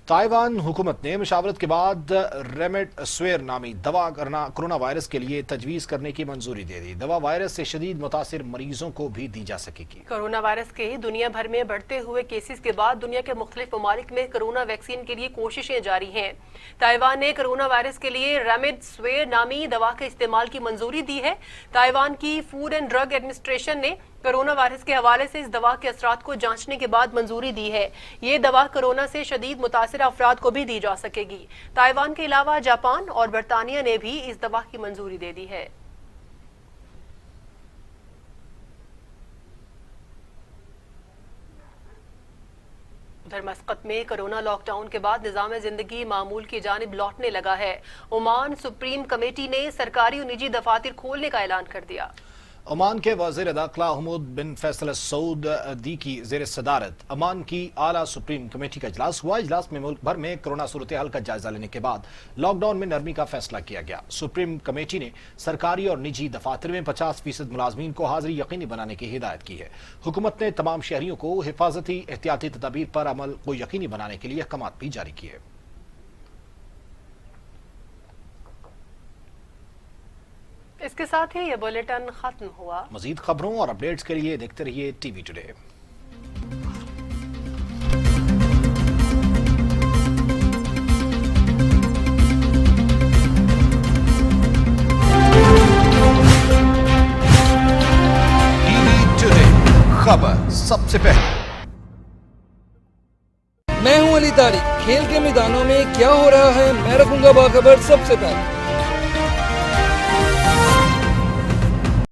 ताइवान हुकूमत ने मशावरत के बाद रेमडेसिविर नामी दवा कोरोना वायरस के लिए तजवीज़ करने की मंजूरी दे दी। दवा वायरस से शदीद मुतासिर मरीजों को भी दी जा सकेगी। कोरोना वायरस के दुनिया भर में बढ़ते हुए केसेस के बाद दुनिया के मुख्तलिफ ममालिक में कोरोना वैक्सीन के लिए कोशिशें जारी हैं। ताइवान ने कोरोना वायरस के लिए रेमडेसिविर नामी दवा के इस्तेमाल की मंजूरी दी है। ताइवान की फूड एंड ड्रग एडमिनिस्ट्रेशन ने कोरोना वायरस के हवाले से इस दवा के असरात को जांचने के बाद मंजूरी दी है। ये दवा कोरोना से शदीद मुतासिर अफराद को भी दी जा सकेगी। ताइवान के अलावा जापान और बरतानिया ने भी इस दवा की मंजूरी दे दी है। उधर मस्कत में कोरोना लॉकडाउन के बाद निजाम जिंदगी मामूल की जानिब लौटने लगा है। ओमान सुप्रीम कमेटी ने सरकारी और निजी दफातर खोलने का ऐलान कर दिया। ओमान के वज़ीर दाखिला हमूद बिन फैसल सऊद दी की ज़ेर सदारत ओमान की आला सुप्रीम कमेटी का इजलास हुआ। इजलास में मुल्क भर में कोरोना सूरत हाल का जायजा लेने के बाद लॉकडाउन में नरमी का फैसला किया गया। सुप्रीम कमेटी ने सरकारी और निजी दफातर में 50% मुलाजमीन को हाजिरी यकीनी बनाने की हिदायत की है। हुकूमत ने तमाम शहरियों को हिफाजती एहतियाती तदाबीर पर अमल को यकीनी बनाने के लिए अहकाम भी जारी किए। इसके साथ ही ये बुलेटिन खत्म हुआ। मजीद खबरों और अपडेट्स के लिए देखते रहिए टीवी टुडे। टीवी टुडे, खबर सबसे पहले। मैं हूं अली तारिक। खेल के मैदानों में क्या हो रहा है मैं रखूंगा बाखबर सबसे पहले।